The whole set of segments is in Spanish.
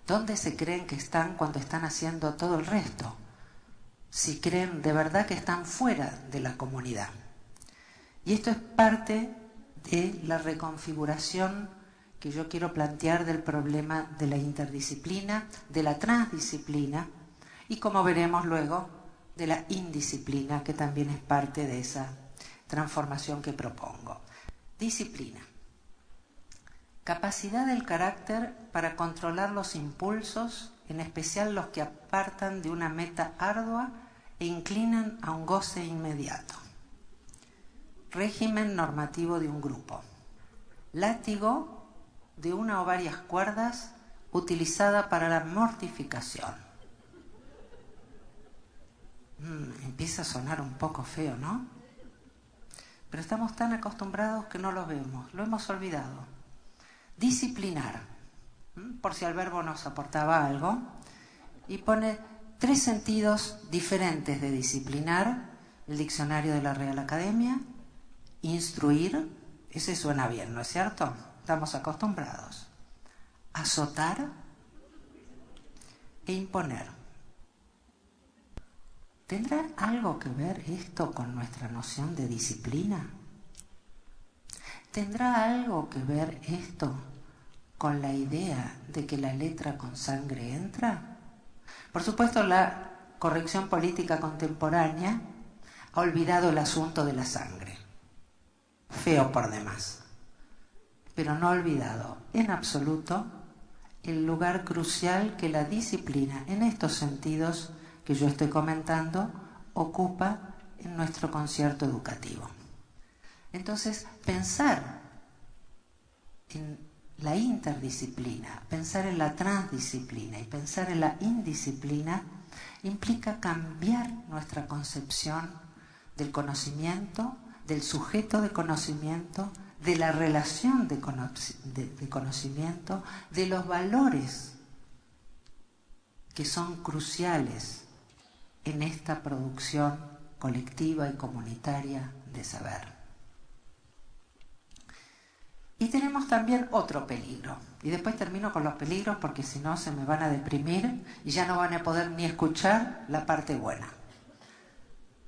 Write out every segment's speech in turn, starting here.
¿Dónde se creen que están cuando están haciendo todo el resto? Si creen de verdad que están fuera de la comunidad. Y esto es parte de la reconfiguración que yo quiero plantear del problema de la interdisciplina, de la transdisciplina y, como veremos luego, de la indisciplina, que también es parte de esa transformación que propongo. Disciplina. Capacidad del carácter para controlar los impulsos, en especial los que apartan de una meta ardua e inclinan a un goce inmediato. Régimen normativo de un grupo. Látigo de una o varias cuerdas utilizada para la mortificación. Empieza a sonar un poco feo, ¿no? Pero estamos tan acostumbrados que no lo vemos, lo hemos olvidado. Disciplinar, por si al verbo nos aportaba algo, y pone 3 sentidos diferentes de disciplinar, el diccionario de la Real Academia. Instruir, ese suena bien, ¿no es cierto? Estamos acostumbrados. Azotar e imponer. ¿Tendrá algo que ver esto con nuestra noción de disciplina? ¿Tendrá algo que ver esto con la idea de que la letra con sangre entra? Por supuesto, la corrección política contemporánea ha olvidado el asunto de la sangre. Feo por demás. Pero no ha olvidado en absoluto el lugar crucial que la disciplina, en estos sentidos que yo estoy comentando, ocupa en nuestro concierto educativo. Entonces, pensar en la interdisciplina, pensar en la transdisciplina y pensar en la indisciplina implica cambiar nuestra concepción del conocimiento, del sujeto de conocimiento, de la relación de conocimiento, de los valores que son cruciales en esta producción colectiva y comunitaria de saber. Y tenemos también otro peligro. Y después termino con los peligros porque si no se me van a deprimir y ya no van a poder ni escuchar la parte buena.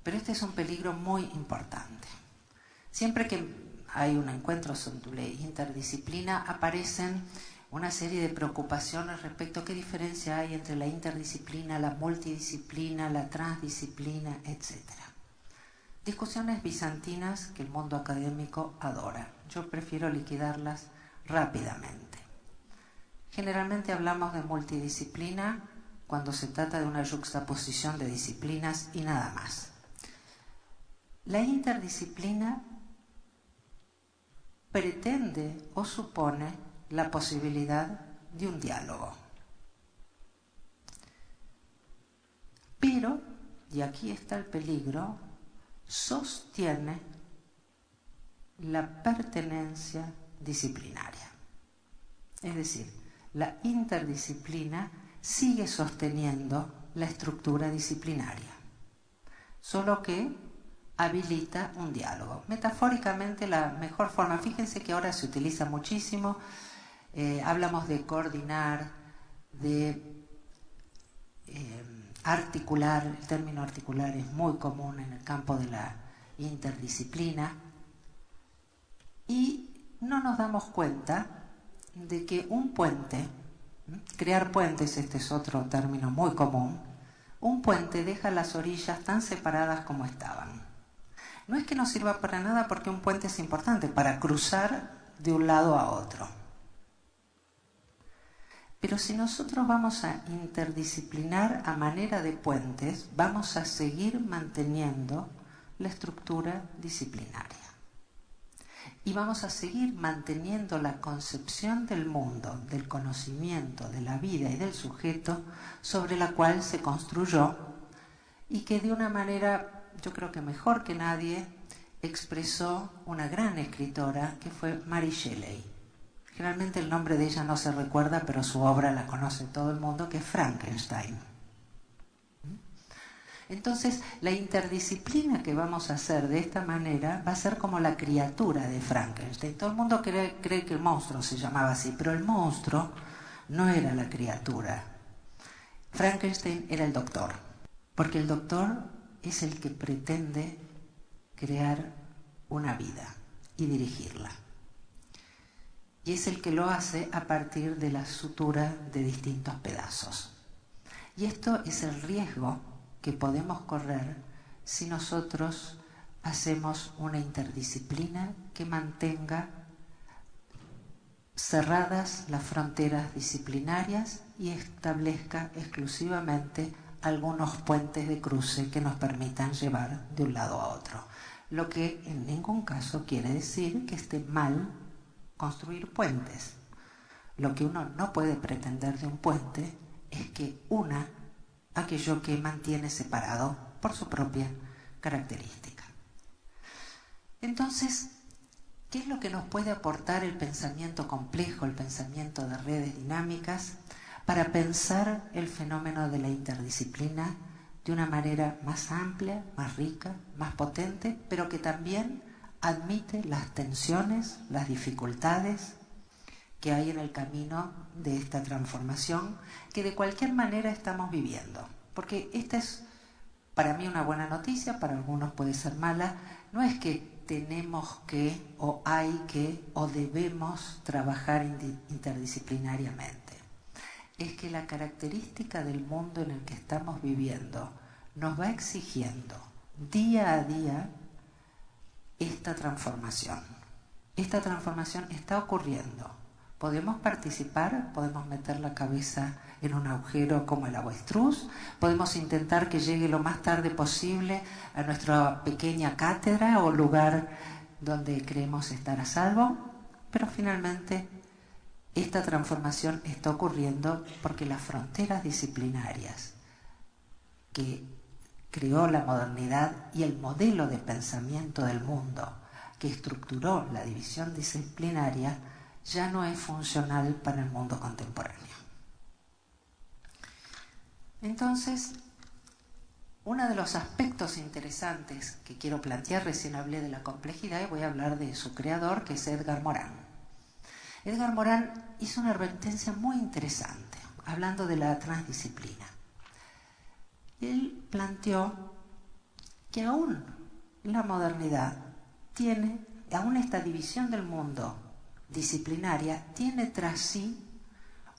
Pero este es un peligro muy importante. Siempre que hay un encuentro sobre interdisciplina aparecen una serie de preocupaciones respecto a qué diferencia hay entre la interdisciplina, la multidisciplina, la transdisciplina, etc. Discusiones bizantinas que el mundo académico adora. Yo prefiero liquidarlas rápidamente. Generalmente hablamos de multidisciplina cuando se trata de una yuxtaposición de disciplinas y nada más. La interdisciplina pretende o supone la posibilidad de un diálogo. Pero, y aquí está el peligro, sostiene la pertenencia disciplinaria. Es decir, la interdisciplina sigue sosteniendo la estructura disciplinaria, solo que habilita un diálogo. Metafóricamente, la mejor forma, fíjense que ahora se utiliza muchísimo, hablamos de coordinar, de articular, el término articular es muy común en el campo de la interdisciplina, y no nos damos cuenta de que un puente, crear puentes, este es otro término muy común, un puente deja las orillas tan separadas como estaban. No es que no sirva para nada porque un puente es importante para cruzar de un lado a otro. Pero si nosotros vamos a interdisciplinar a manera de puentes, vamos a seguir manteniendo la estructura disciplinaria. Y vamos a seguir manteniendo la concepción del mundo, del conocimiento, de la vida y del sujeto sobre la cual se construyó y que de una manera, yo creo que mejor que nadie, expresó una gran escritora que fue Mary Shelley. Generalmente el nombre de ella no se recuerda, pero su obra la conoce todo el mundo, que es Frankenstein. Entonces, la interdisciplina que vamos a hacer de esta manera va a ser como la criatura de Frankenstein. Todo el mundo cree que el monstruo se llamaba así, pero el monstruo no era la criatura. Frankenstein era el doctor, porque el doctor es el que pretende crear una vida y dirigirla. Y es el que lo hace a partir de la sutura de distintos pedazos. Y esto es el riesgo que podemos correr si nosotros hacemos una interdisciplina que mantenga cerradas las fronteras disciplinarias y establezca exclusivamente algunos puentes de cruce que nos permitan llevar de un lado a otro. Lo que en ningún caso quiere decir que esté mal construir puentes. Lo que uno no puede pretender de un puente es que una aquello que mantiene separado por su propia característica. Entonces, ¿qué es lo que nos puede aportar el pensamiento complejo, el pensamiento de redes dinámicas, para pensar el fenómeno de la interdisciplina de una manera más amplia, más rica, más potente, pero que también admite las tensiones, las dificultades que hay en el camino de esta transformación que de cualquier manera estamos viviendo? Porque esta es para mí una buena noticia, para algunos puede ser mala. No es que tenemos que, o hay que, o debemos trabajar interdisciplinariamente. Es que la característica del mundo en el que estamos viviendo nos va exigiendo día a día esta transformación. Esta transformación está ocurriendo. Podemos participar, podemos meter la cabeza en un agujero como el avestruz, podemos intentar que llegue lo más tarde posible a nuestra pequeña cátedra o lugar donde creemos estar a salvo, pero finalmente esta transformación está ocurriendo porque las fronteras disciplinarias que creó la modernidad y el modelo de pensamiento del mundo que estructuró la división disciplinaria ya no es funcional para el mundo contemporáneo. Entonces, uno de los aspectos interesantes que quiero plantear, recién hablé de la complejidad y voy a hablar de su creador, que es Edgar Morin. Edgar Morin hizo una advertencia muy interesante, hablando de la transdisciplina. Él planteó que aún la modernidad tiene, aún esta división del mundo disciplinaria, tiene tras sí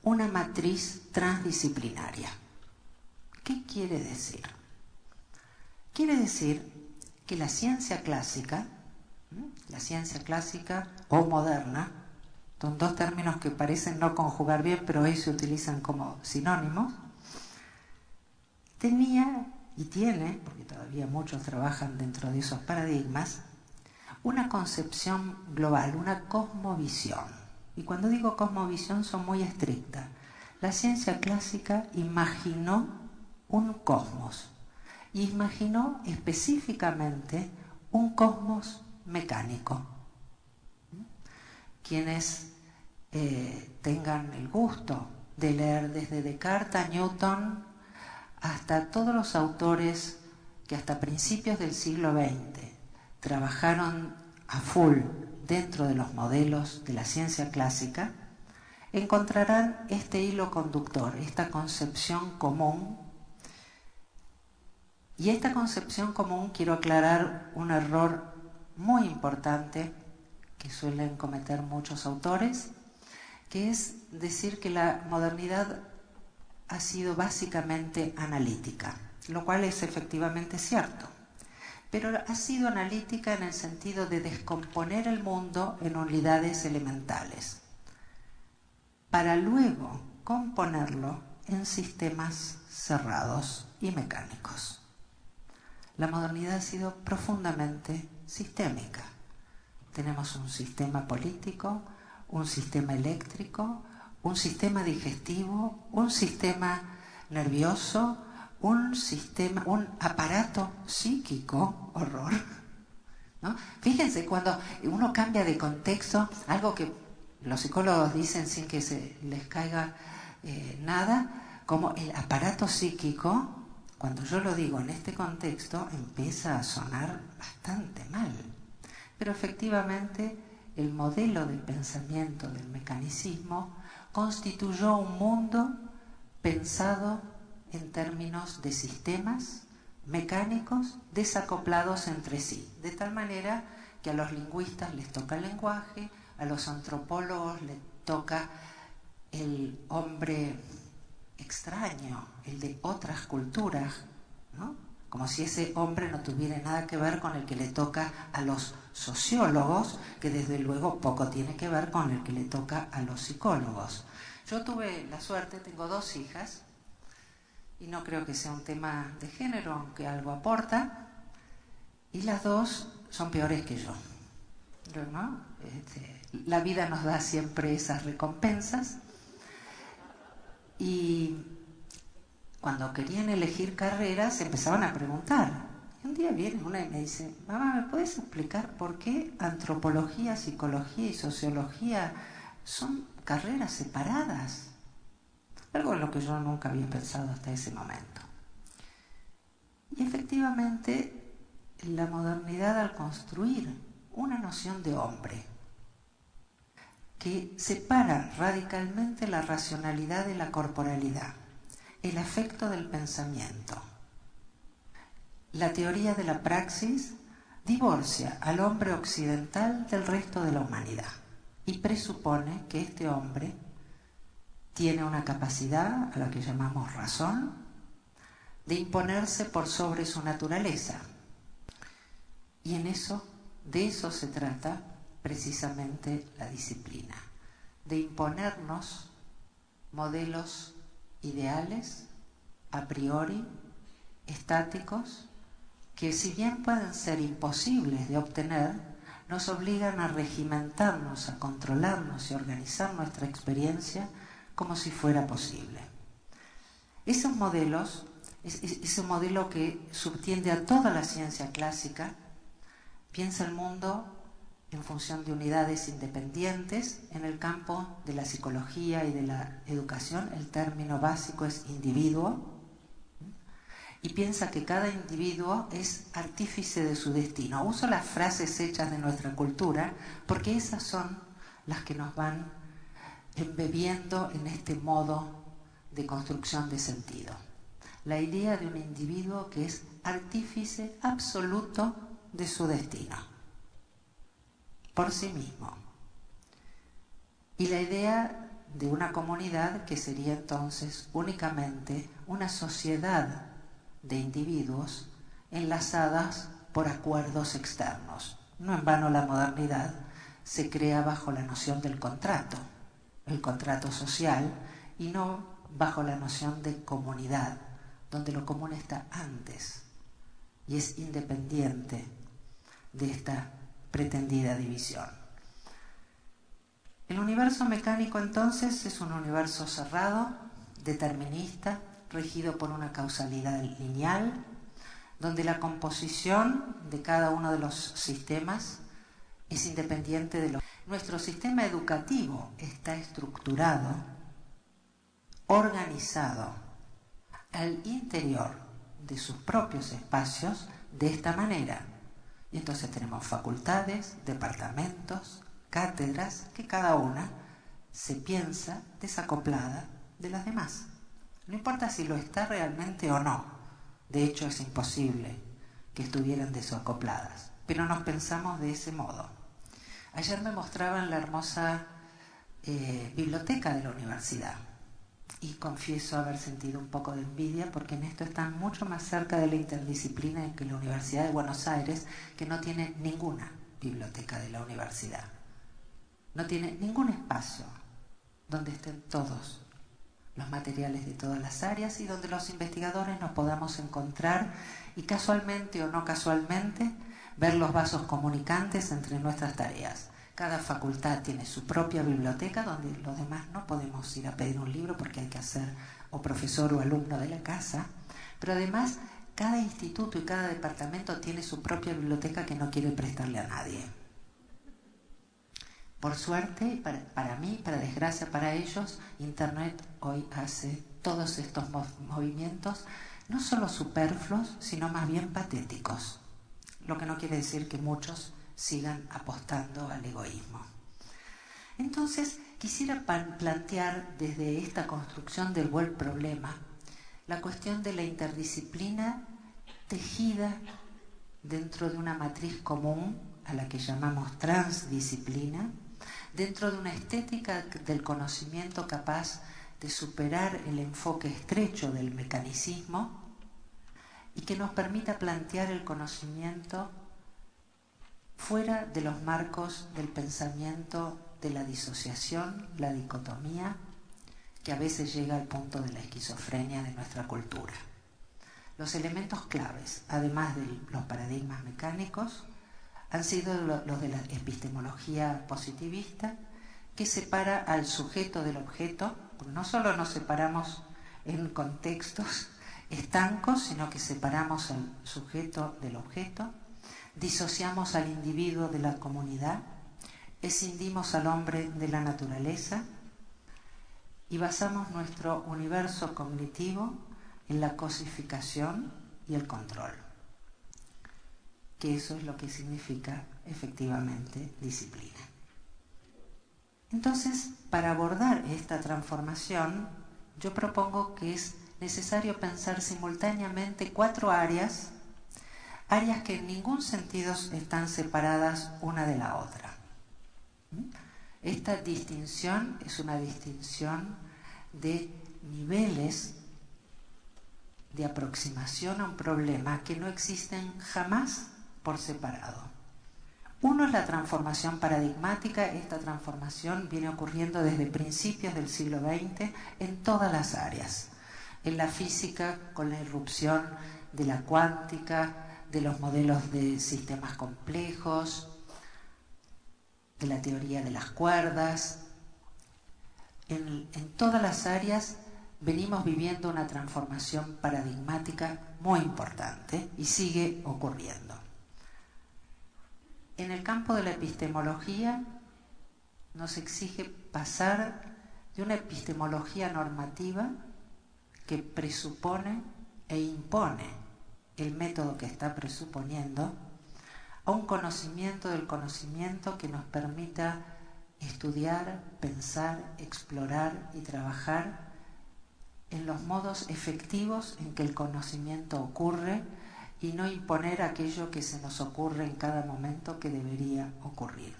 una matriz transdisciplinaria. ¿Qué quiere decir? Quiere decir que la ciencia clásica o moderna, son dos términos que parecen no conjugar bien, pero hoy se utilizan como sinónimos, tenía y tiene, porque todavía muchos trabajan dentro de esos paradigmas, una concepción global, una cosmovisión. Y cuando digo cosmovisión son muy estrictas. La ciencia clásica imaginó un cosmos, y imaginó específicamente un cosmos mecánico. Quienes tengan el gusto de leer desde Descartes a Newton hasta todos los autores que hasta principios del siglo XX trabajaron a full dentro de los modelos de la ciencia clásica, encontrarán este hilo conductor, esta concepción común. Y esta concepción común, quiero aclarar un error muy importante que suelen cometer muchos autores, que es decir que la modernidad ha sido básicamente analítica, lo cual es efectivamente cierto. Pero ha sido analítica en el sentido de descomponer el mundo en unidades elementales, para luego componerlo en sistemas cerrados y mecánicos. La modernidad ha sido profundamente sistémica. Tenemos un sistema político, un sistema eléctrico, un sistema digestivo, un sistema nervioso, un aparato psíquico, horror, ¿no? Fíjense, cuando uno cambia de contexto, algo que los psicólogos dicen sin que se les caiga nada, como el aparato psíquico, cuando yo lo digo en este contexto, empieza a sonar bastante mal. Pero efectivamente el modelo del pensamiento del mecanicismo constituyó un mundo pensado en términos de sistemas mecánicos desacoplados entre sí, de tal manera que a los lingüistas les toca el lenguaje, a los antropólogos les toca el hombre extraño, el de otras culturas, ¿no? Como si ese hombre no tuviera nada que ver con el que le toca a los sociólogos, que desde luego poco tiene que ver con el que le toca a los psicólogos. Yo tuve la suerte, tengo 2 hijas, y no creo que sea un tema de género, aunque algo aporta, y las 2 son peores que yo, ¿no? La vida nos da siempre esas recompensas, y cuando querían elegir carreras se empezaban a preguntar. Y un día viene una y me dice: mamá, ¿me puedes explicar por qué antropología, psicología y sociología son carreras separadas? Algo en lo que yo nunca había pensado hasta ese momento. Y efectivamente, la modernidad, al construir una noción de hombre que separa radicalmente la racionalidad de la corporalidad, el afecto del pensamiento, la teoría de la praxis, divorcia al hombre occidental del resto de la humanidad y presupone que este hombre tiene una capacidad, a la que llamamos razón, de imponerse por sobre su naturaleza. Y de eso se trata precisamente la disciplina, de imponernos modelos ideales, a priori, estáticos, que si bien pueden ser imposibles de obtener, nos obligan a regimentarnos, a controlarnos y organizar nuestra experiencia como si fuera posible. Esos modelos, ese modelo que subtiende a toda la ciencia clásica, piensa el mundo en función de unidades independientes. En el campo de la psicología y de la educación, el término básico es individuo, y piensa que cada individuo es artífice de su destino. Uso las frases hechas de nuestra cultura porque esas son las que nos van embebiendo en este modo de construcción de sentido. La idea de un individuo que es artífice absoluto de su destino, por sí mismo. Y la idea de una comunidad que sería entonces únicamente una sociedad de individuos enlazadas por acuerdos externos. No en vano la modernidad se crea bajo la noción del contrato, el contrato social, y no bajo la noción de comunidad, donde lo común está antes y es independiente de esta pretendida división. El universo mecánico entonces es un universo cerrado, determinista, regido por una causalidad lineal, donde la composición de cada uno de los sistemas es independiente de los... Nuestro sistema educativo está estructurado, organizado al interior de sus propios espacios de esta manera. Y entonces tenemos facultades, departamentos, cátedras, que cada una se piensa desacoplada de las demás. No importa si lo está realmente o no. De hecho, es imposible que estuvieran desacopladas, pero nos pensamos de ese modo. Ayer me mostraban la hermosa biblioteca de la universidad, y confieso haber sentido un poco de envidia porque en esto están mucho más cerca de la interdisciplina que la Universidad de Buenos Aires, que no tiene ninguna biblioteca de la universidad. No tiene ningún espacio donde estén todos los materiales de todas las áreas y donde los investigadores nos podamos encontrar y casualmente o no casualmente ver los vasos comunicantes entre nuestras tareas. Cada facultad tiene su propia biblioteca donde los demás no podemos ir a pedir un libro porque hay que ser o profesor o alumno de la casa, pero además cada instituto y cada departamento tiene su propia biblioteca que no quiere prestarle a nadie. Por suerte, para mí, para desgracia para ellos, Internet hoy hace todos estos movimientos no solo superfluos, sino más bien patéticos, lo que no quiere decir que muchos sigan apostando al egoísmo. Entonces, quisiera plantear desde esta construcción del buen problema la cuestión de la interdisciplina tejida dentro de una matriz común a la que llamamos transdisciplina, dentro de una estética del conocimiento capaz de superar el enfoque estrecho del mecanicismo y que nos permita plantear el conocimiento fuera de los marcos del pensamiento de la disociación, la dicotomía, que a veces llega al punto de la esquizofrenia de nuestra cultura. Los elementos claves, además de los paradigmas mecánicos, han sido los de la epistemología positivista, que separa al sujeto del objeto, porque no solo nos separamos en contextos estancos, sino que separamos al sujeto del objeto, disociamos al individuo de la comunidad, escindimos al hombre de la naturaleza y basamos nuestro universo cognitivo en la cosificación y el control, que eso es lo que significa efectivamente disciplina. Entonces, para abordar esta transformación, yo propongo que es necesario pensar simultáneamente 4 áreas que en ningún sentido están separadas una de la otra. Esta distinción es una distinción de niveles de aproximación a un problema que no existen jamás por separado. Uno es la transformación paradigmática. Esta transformación viene ocurriendo desde principios del siglo XX en todas las áreas. En la física, con la irrupción de la cuántica, de los modelos de sistemas complejos, de la teoría de las cuerdas. En todas las áreas venimos viviendo una transformación paradigmática muy importante y sigue ocurriendo. En el campo de la epistemología nos exige pasar de una epistemología normativa que presupone e impone el método que está presuponiendo a un conocimiento del conocimiento que nos permita estudiar, pensar, explorar y trabajar en los modos efectivos en que el conocimiento ocurre y no imponer aquello que se nos ocurre en cada momento que debería ocurrir.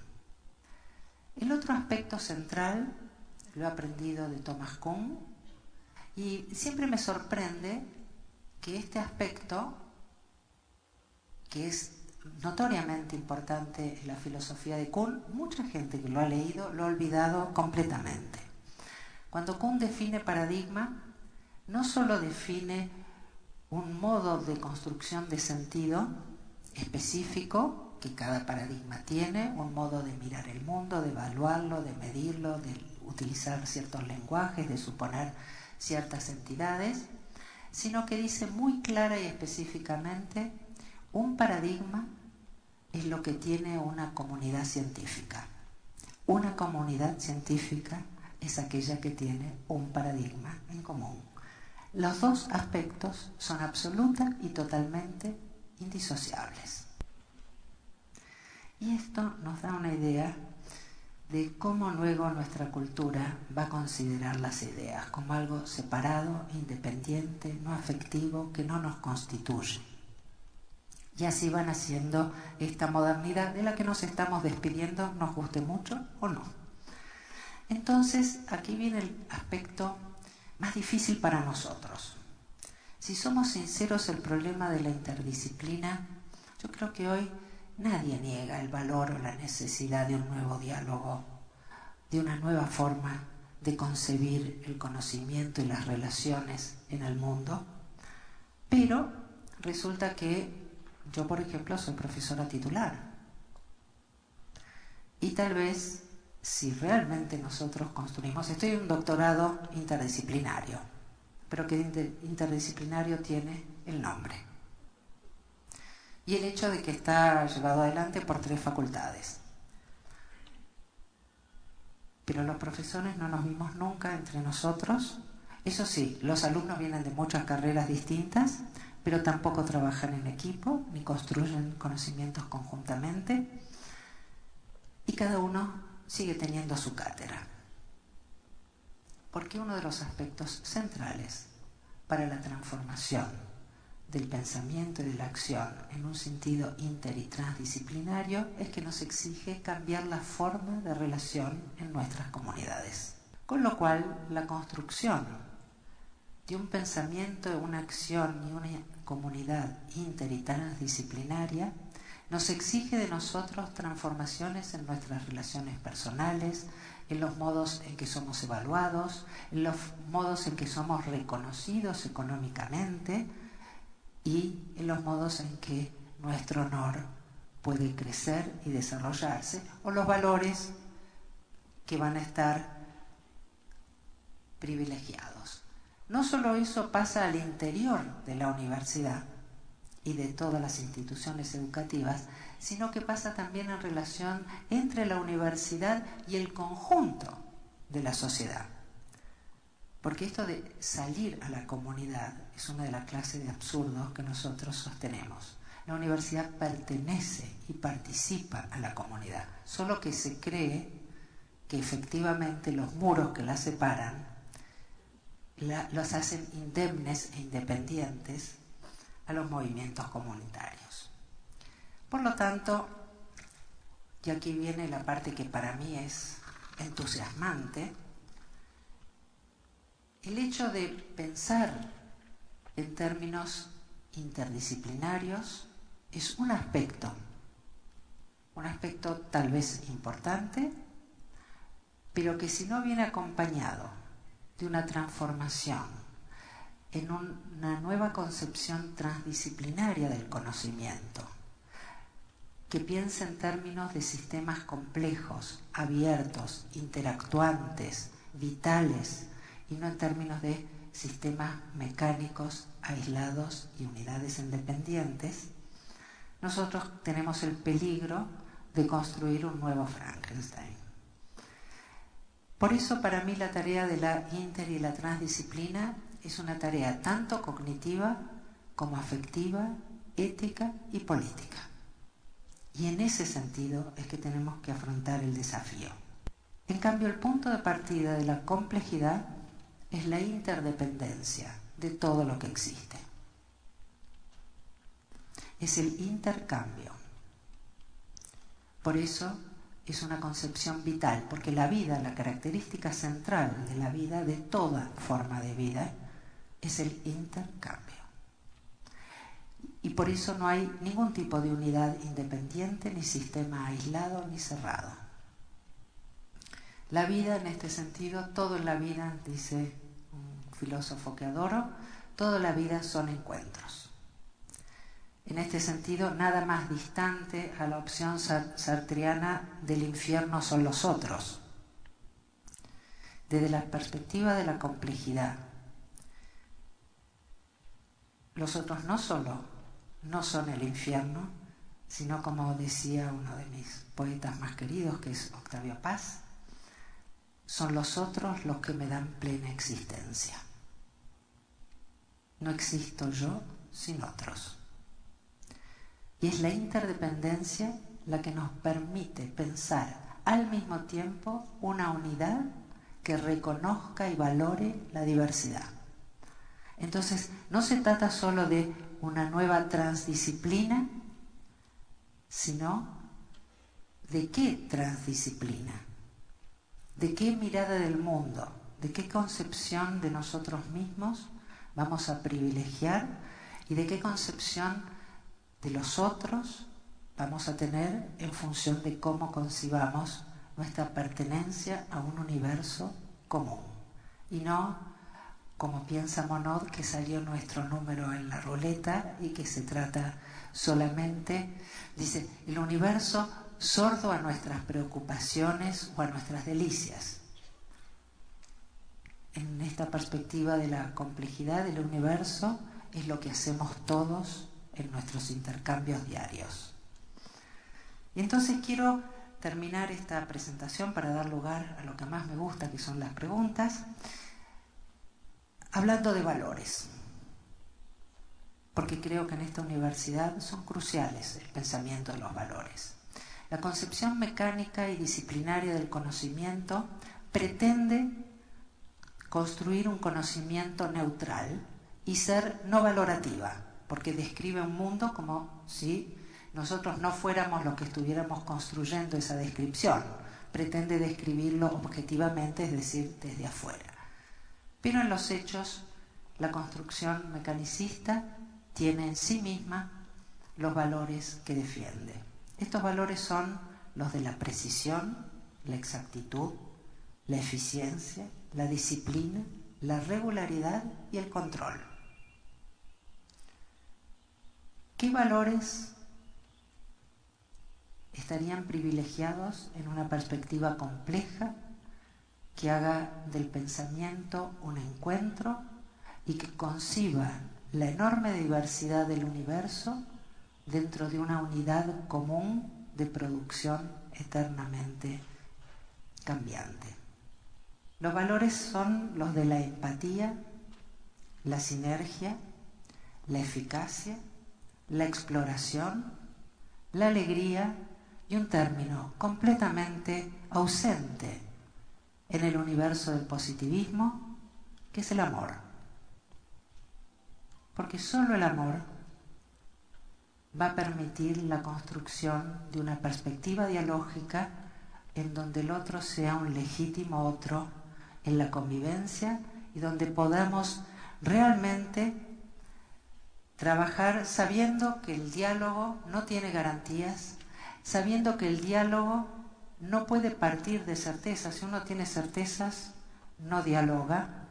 El otro aspecto central lo he aprendido de Thomas Kuhn y siempre me sorprende que este aspecto, que es notoriamente importante en la filosofía de Kuhn, mucha gente que lo ha leído lo ha olvidado completamente. Cuando Kuhn define paradigma, no solo define un modo de construcción de sentido específico que cada paradigma tiene, un modo de mirar el mundo, de evaluarlo, de medirlo, de utilizar ciertos lenguajes, de suponer ciertas entidades, sino que dice muy clara y específicamente: un paradigma es lo que tiene una comunidad científica. Una comunidad científica es aquella que tiene un paradigma en común. Los dos aspectos son absoluta y totalmente indisociables. Y esto nos da una idea de cómo luego nuestra cultura va a considerar las ideas como algo separado, independiente, no afectivo, que no nos constituye. Y así van haciendo esta modernidad de la que nos estamos despidiendo, nos guste mucho o no. Entonces, aquí viene el aspecto más difícil para nosotros. Si somos sinceros, el problema de la interdisciplina, yo creo que hoy nadie niega el valor o la necesidad de un nuevo diálogo, de una nueva forma de concebir el conocimiento y las relaciones en el mundo, pero resulta que yo, por ejemplo, soy profesora titular y tal vez, si realmente nosotros construimos, estoy en un doctorado interdisciplinario, pero que interdisciplinario tiene el nombre y el hecho de que está llevado adelante por 3 facultades. Pero los profesores no nos vimos nunca entre nosotros. Eso sí, los alumnos vienen de muchas carreras distintas, pero tampoco trabajan en equipo ni construyen conocimientos conjuntamente, y cada uno sigue teniendo su cátedra. Porque uno de los aspectos centrales para la transformación del pensamiento y de la acción en un sentido inter y transdisciplinario es que nos exige cambiar la forma de relación en nuestras comunidades. Con lo cual, la construcción de un pensamiento, una acción y una comunidad inter y transdisciplinaria nos exige de nosotros transformaciones en nuestras relaciones personales, en los modos en que somos evaluados, en los modos en que somos reconocidos económicamente y en los modos en que nuestro honor puede crecer y desarrollarse, o los valores que van a estar privilegiados. No solo eso pasa al interior de la universidad y de todas las instituciones educativas, sino que pasa también en relación entre la universidad y el conjunto de la sociedad. Porque esto de salir a la comunidad es una de las clases de absurdos que nosotros sostenemos. La universidad pertenece y participa a la comunidad, solo que se cree que efectivamente los muros que la separan los hacen indemnes e independientes a los movimientos comunitarios. Por lo tanto, y aquí viene la parte que para mí es entusiasmante, el hecho de pensar en términos interdisciplinarios es un aspecto tal vez importante, pero que si no viene acompañado de una transformación en una nueva concepción transdisciplinaria del conocimiento, que piense en términos de sistemas complejos, abiertos, interactuantes, vitales, y no en términos de sistemas mecánicos, aislados y unidades independientes, nosotros tenemos el peligro de construir un nuevo Frankenstein. Por eso para mí la tarea de la inter y la transdisciplina es una tarea tanto cognitiva como afectiva, ética y política. Y en ese sentido es que tenemos que afrontar el desafío. En cambio, el punto de partida de la complejidad es la interdependencia de todo lo que existe. Es el intercambio. Por eso es una concepción vital, porque la vida, la característica central de la vida, de toda forma de vida, es el intercambio. Y por eso no hay ningún tipo de unidad independiente, ni sistema aislado, ni cerrado. La vida, en este sentido, todo en la vida, dice un filósofo que adoro, toda la vida son encuentros. En este sentido, nada más distante a la opción sartreana del infierno son los otros. Desde la perspectiva de la complejidad, los otros no solo no son el infierno, sino, como decía uno de mis poetas más queridos, que es Octavio Paz, son los otros los que me dan plena existencia. No existo yo sin otros. Y es la interdependencia la que nos permite pensar al mismo tiempo una unidad que reconozca y valore la diversidad. Entonces, no se trata solo de una nueva transdisciplina, sino de qué transdisciplina, de qué mirada del mundo, de qué concepción de nosotros mismos vamos a privilegiar y de qué concepción de los otros vamos a tener en función de cómo concibamos nuestra pertenencia a un universo común. Y no como piensa Monod, que salió nuestro número en la ruleta y que se trata solamente, dice, el universo sordo a nuestras preocupaciones o a nuestras delicias. En esta perspectiva de la complejidad del universo es lo que hacemos todos en nuestros intercambios diarios. Y entonces quiero terminar esta presentación para dar lugar a lo que más me gusta, que son las preguntas, hablando de valores, porque creo que en esta universidad son cruciales el pensamiento de los valores. La concepción mecánica y disciplinaria del conocimiento pretende construir un conocimiento neutral y ser no valorativa, porque describe un mundo como si nosotros no fuéramos los que estuviéramos construyendo esa descripción. Pretende describirlo objetivamente, es decir, desde afuera. Pero en los hechos, la construcción mecanicista tiene en sí misma los valores que defiende. Estos valores son los de la precisión, la exactitud, la eficiencia, la disciplina, la regularidad y el control. ¿Qué valores estarían privilegiados en una perspectiva compleja que haga del pensamiento un encuentro y que conciba la enorme diversidad del universo dentro de una unidad común de producción eternamente cambiante? Los valores son los de la empatía, la sinergia, la eficacia, la exploración, la alegría y un término completamente ausente en el universo del positivismo, que es el amor. Porque solo el amor va a permitir la construcción de una perspectiva dialógica en donde el otro sea un legítimo otro en la convivencia y donde podamos realmente trabajar sabiendo que el diálogo no tiene garantías, sabiendo que el diálogo no puede partir de certezas. Si uno tiene certezas, no dialoga.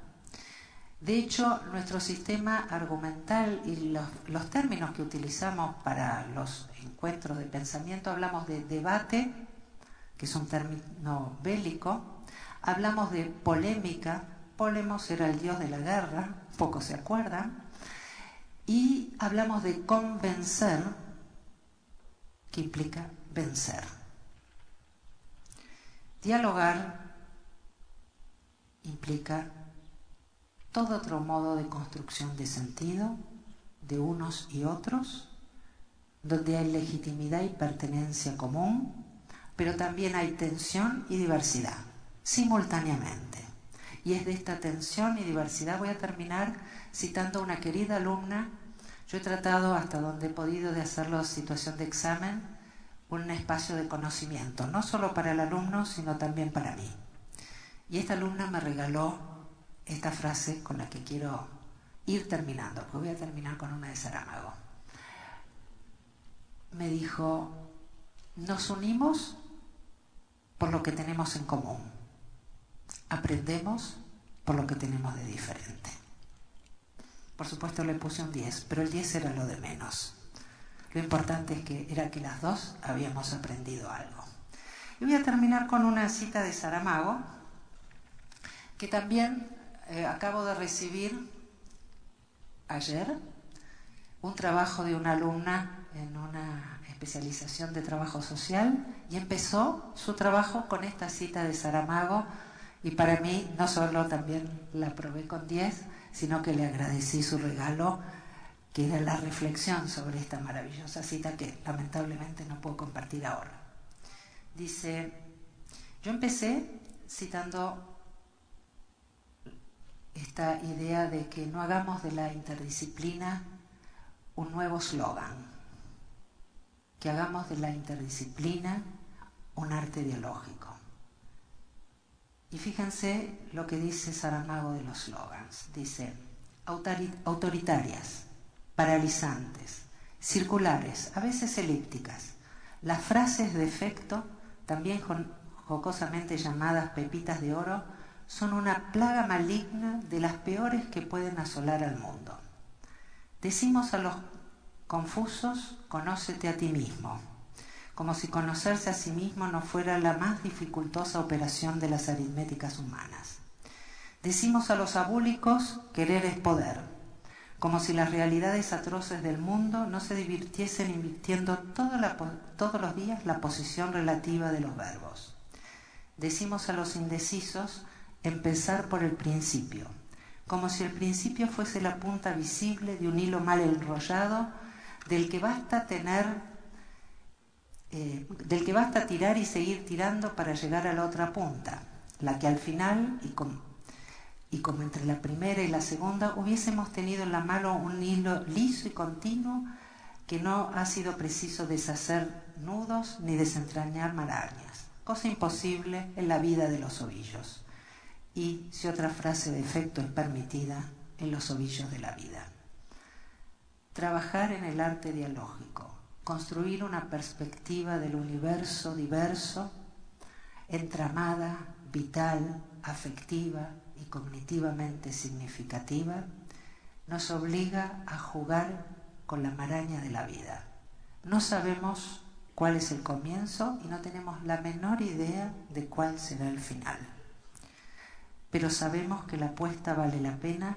De hecho, nuestro sistema argumental y los términos que utilizamos para los encuentros de pensamiento, hablamos de debate, que es un término bélico, hablamos de polémica, Polemos era el dios de la guerra, pocos se acuerdan, y hablamos de convencer, que implica vencer. Dialogar implica todo otro modo de construcción de sentido de unos y otros, donde hay legitimidad y pertenencia común, pero también hay tensión y diversidad, simultáneamente. Y es de esta tensión y diversidad, voy a terminar citando a una querida alumna. Yo he tratado, hasta donde he podido, de hacerlo situación de examen, un espacio de conocimiento, no solo para el alumno, sino también para mí. Y esta alumna me regaló esta frase con la que quiero ir terminando, porque voy a terminar con una de Saramago. Me dijo: nos unimos por lo que tenemos en común, aprendemos por lo que tenemos de diferente. Por supuesto le puse un 10, pero el 10 era lo de menos. Lo importante era que las dos habíamos aprendido algo. Y voy a terminar con una cita de Saramago, que también acabo de recibir ayer, un trabajo de una alumna en una especialización de trabajo social, y empezó su trabajo con esta cita de Saramago, y para mí no solo también la aprobé con 10, sino que le agradecí su regalo, que era la reflexión sobre esta maravillosa cita que lamentablemente no puedo compartir ahora. Dice: yo empecé citando esta idea de que no hagamos de la interdisciplina un nuevo slogan, que hagamos de la interdisciplina un arte dialógico. Y fíjense lo que dice Saramago de los slogans. Dice: autoritarias, paralizantes, circulares, a veces elípticas. Las frases de efecto, también jocosamente llamadas pepitas de oro, son una plaga maligna de las peores que pueden asolar al mundo. Decimos a los confusos: conócete a ti mismo, como si conocerse a sí mismo no fuera la más dificultosa operación de las aritméticas humanas. Decimos a los abúlicos: querer es poder, como si las realidades atroces del mundo no se divirtiesen invirtiendo todos los días la posición relativa de los verbos. Decimos a los indecisos: empezar por el principio, como si el principio fuese la punta visible de un hilo mal enrollado del que basta tirar y seguir tirando para llegar a la otra punta, la que al final, y como entre la primera y la segunda hubiésemos tenido en la mano un hilo liso y continuo que no ha sido preciso deshacer nudos ni desentrañar marañas, cosa imposible en la vida de los ovillos. Y, si otra frase de efecto es permitida, en los ovillos de la vida. Trabajar en el arte dialógico, construir una perspectiva del universo diverso, entramada, vital, afectiva y cognitivamente significativa, nos obliga a jugar con la maraña de la vida. No sabemos cuál es el comienzo y no tenemos la menor idea de cuál será el final. Pero sabemos que la apuesta vale la pena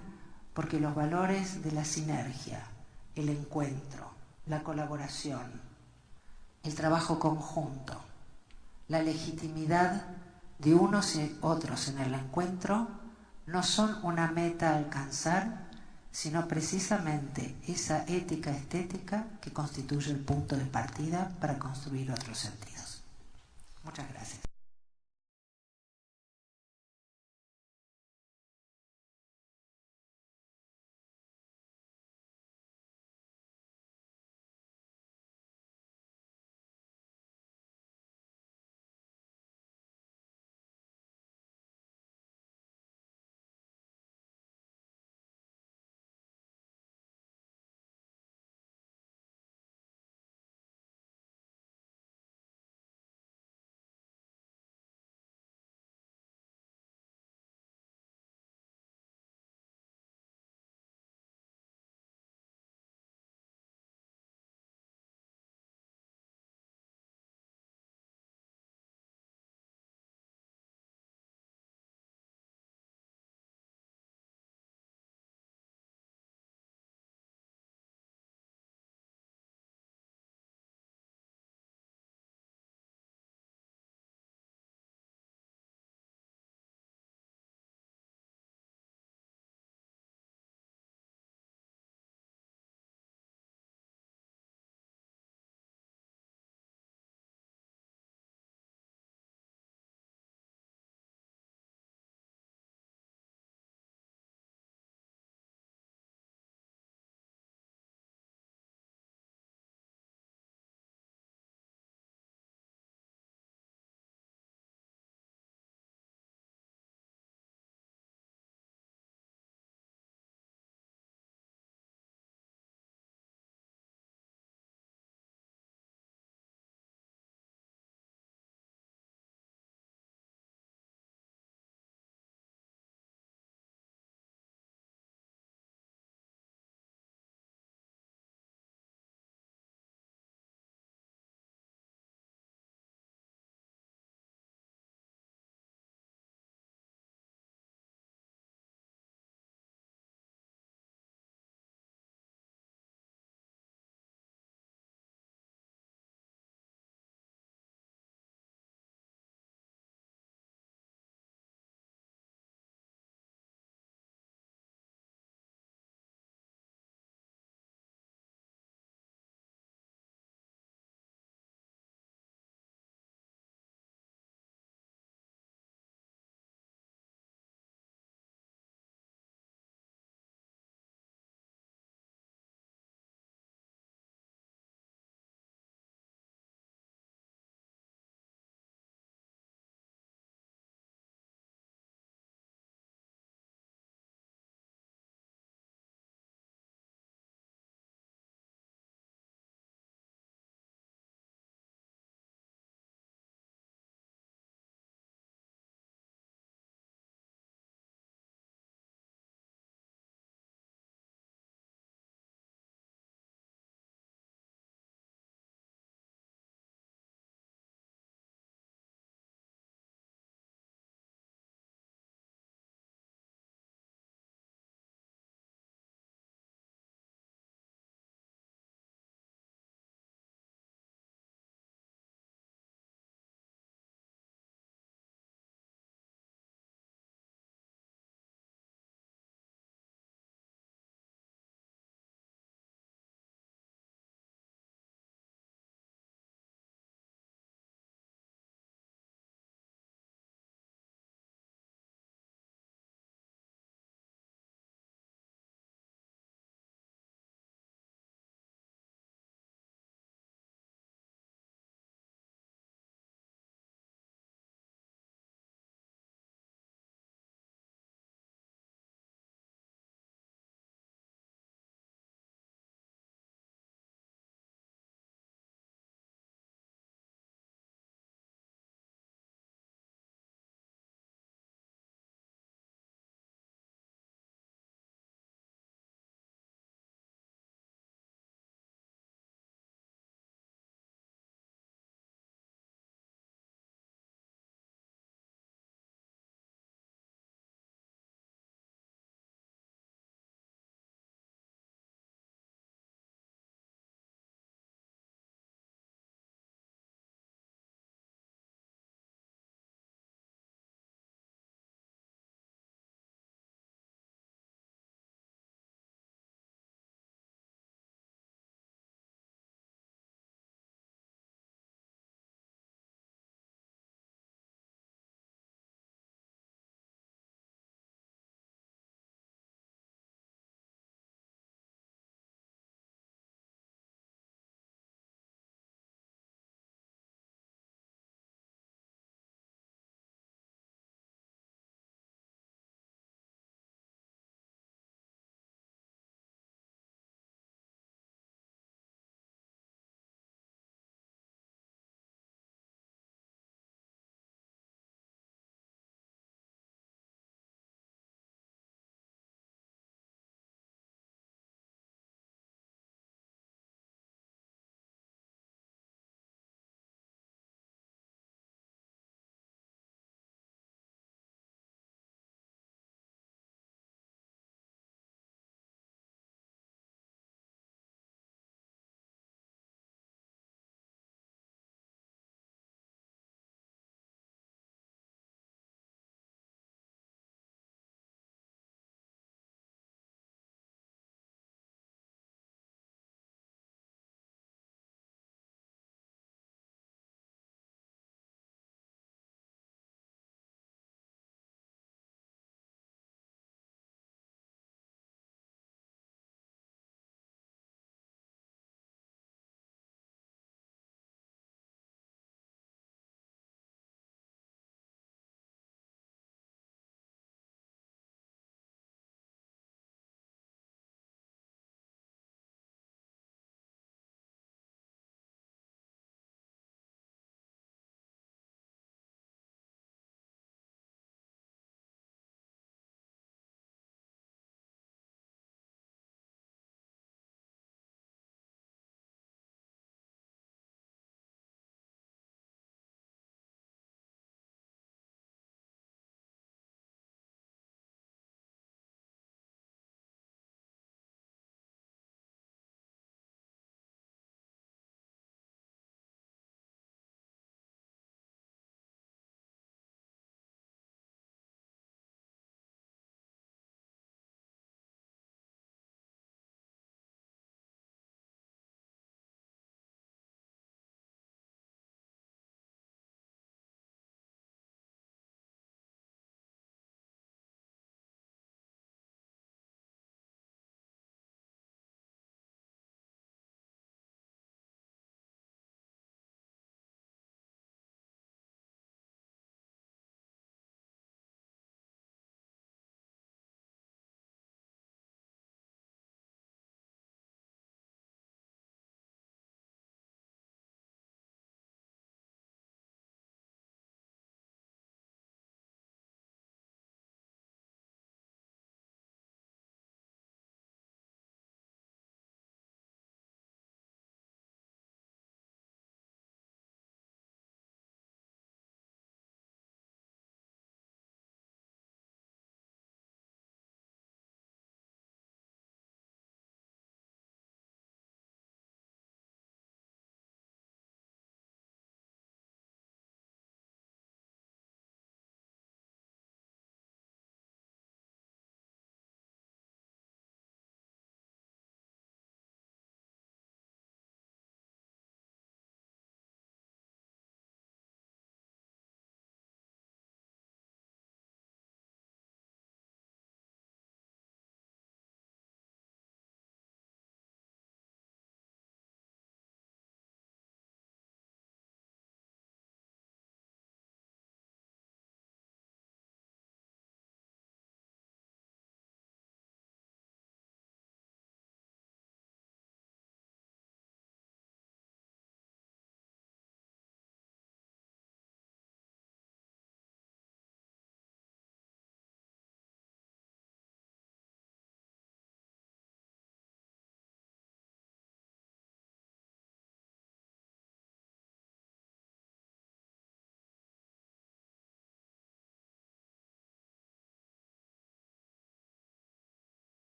porque los valores de la sinergia, el encuentro, la colaboración, el trabajo conjunto, la legitimidad de unos y otros en el encuentro no son una meta a alcanzar, sino precisamente esa ética estética que constituye el punto de partida para construir otros sentidos. Muchas gracias.